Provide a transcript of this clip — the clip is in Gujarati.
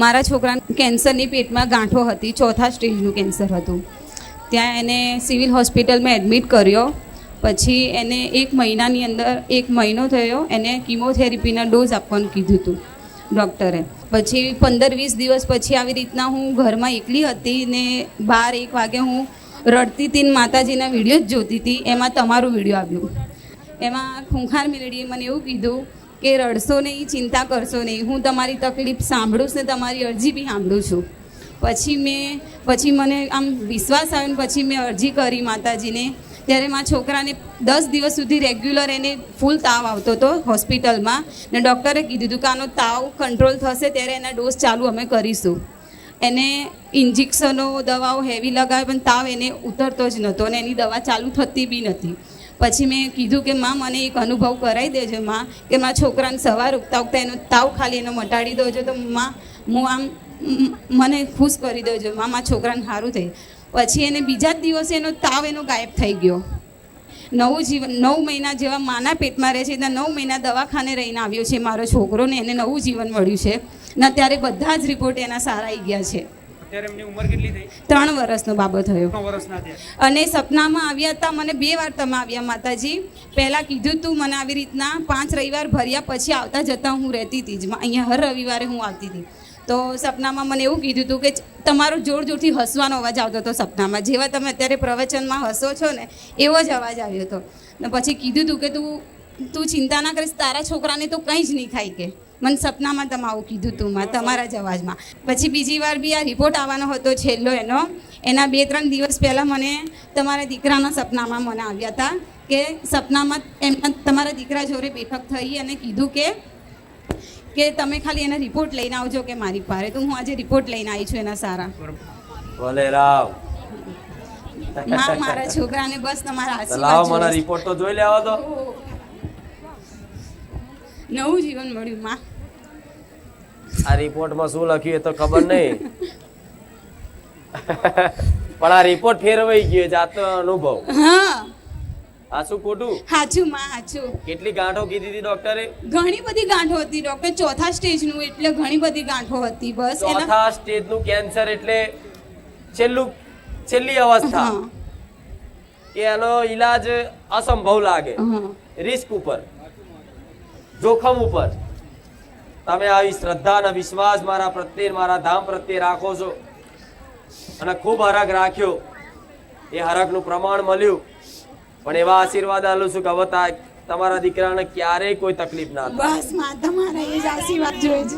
મારા છોકરાને કેન્સરની પેટમાં ગાંઠો હતી, 4થા સ્ટેજનું કેન્સર હતું. ત્યાં એને સિવિલ હોસ્પિટલમાં એડમિટ કર્યો. પછી એને 1 મહિનાની અંદર 1 મહિનો થયો, એને કીમોથેરાપીના ડોઝ આપવાનું કીધું હતું ડૉક્ટરે. પછી 15-20 દિવસ પછી આવી રીતના હું ઘરમાં એકલી હતી ને 12-1 વાગે હું રડતી હતી ને માતાજીના વિડીયો જ જોતી હતી. એમાં તમારો વિડીયો આવ્યો. એમાં ખૂંખાર મેલડીએ મને એવું કીધું કે રડશો નહીં, ચિંતા કરશો નહીં, હું તમારી તકલીફ સાંભળું છું ને તમારી અરજી બી સાંભળું છું. પછી મને આમ વિશ્વાસ આવ્યો ને પછી મેં અરજી કરી માતાજીને. ત્યારે મારા છોકરાને 10 દિવસ સુધી રેગ્યુલર એને ફૂલ તાવ આવતો હતો હોસ્પિટલમાં, ને ડૉક્ટરે કીધું હતું કે આનો તાવ કંટ્રોલ થશે ત્યારે એના ડોઝ ચાલુ અમે કરીશું. એને ઇન્જેક્શનો દવાઓ હેવી લગાવે પણ તાવ એને ઉતરતો જ નહોતો અને એની દવા ચાલુ થતી બી નથી. પછી મેં કીધું કે માં મને એક અનુભવ કરાવી દેજો માં, કે મારા છોકરાને સવાર ઉગતા ઉગતા એનો તાવ ખાલી એનો મટાડી દેજો તો માં હું આમ મને ખુશ કરી દેજો માં, મારા છોકરાને સારું થઈ. પછી એને બીજા જ દિવસે એનો તાવ એનો ગાયબ થઈ ગયો. 9 મહિના જેવા માના પેટમાં રહે છે ત્યાં 9 મહિના દવાખાને રહીને આવ્યો છે મારો છોકરો ને એને નવું જીવન મળ્યું છે ને અત્યારે બધા જ રિપોર્ટ એના સારા આવી ગયા છે. એમની ઉંમર કેટલી થઈ? 3 વર્ષનો બાબો થયો. 3 વર્ષના થયા. અને સપનામાં આવ્યા હતા, મને 2 વાર તમે આવ્યા માતાજી. પહેલાં કીધું તું મને આવી રીતના 5 રવિવાર ભર્યા પછી આવતા જતાં હું રહેતી હતી જ અહીંયા, હર રવિવારે હું આવતી હતી. તો સપનામાં મને એવું કીધું હતું કે તમારો જોર જોરથી હસવાનો અવાજ આવતો હતો સપનામાં, જેવા તમે અત્યારે પ્રવચનમાં હસો છો ને એવો જ અવાજ આવ્યો હતો. ને પછી કીધું હતું કે તું ચિંતા ના કરીશ, તારા છોકરાને તો કંઈ જ નહીં થાય કે મને સપનામાં તમે આવું કીધું હતું માં તમારા જ અવાજમાં. પછી બીજી વાર બી આ રિપોર્ટ આવવાનો હતો છેલ્લો એના 2-3 દિવસ પહેલાં મને તમારા દીકરાના સપનામાં મને આવ્યા હતા કે સપનામાં એમના તમારા દીકરા જોડે બેઠક થઈ અને કીધું કે તમે ખાલી એના રિપોર્ટ લઈને આવજો કે મારી પાસે. તો હું આજે રિપોર્ટ લઈને આવી છું એના સારા. ભલે રાવ માં મારા છોકરાને બસ તમારા લાવો, આશીર્વાદ મને રિપોર્ટ તો જોઈ લેવા દો. નવું જીવન મળ્યું માં. આ રિપોર્ટમાં શું લખ્યું એ તો ખબર નહીં, પણ આ રિપોર્ટ ફેરવાઈ ગયો છે. આ તો અનુભવ. હા આ શું ખોટું? સાચું માં સાચું. કેટલી ગાંઠો કીધી હતી ડોક્ટરે? ઘણી બધી ગાંઠો હતી ડોક્ટર, 4થા સ્ટેજનું એટલે ઘણી બધી ગાંઠો હતી. બસ 4થા સ્ટેજનું કેન્સર એટલે છેલ્લી અવસ્થા, કે એનો ઈલાજ અસંભવ લાગે, રિસ્ક ઉપર, જોખમ ઉપર. તમે આવી શ્રદ્ધા અને વિશ્વાસ મારા પ્રત્યે, મારા ધામ પ્રત્યે રાખો છો અને ખૂબ હરખ રાખ્યો. એ હરખનું પ્રમાણ મળ્યું. પણ એવા આશીર્વાદ આલું છું કે હવે તમારા દીકરાને ક્યારેય કોઈ તકલીફ ના થાય. બસ માં તમારા એ જ આશીર્વાદ જોઈએ છે.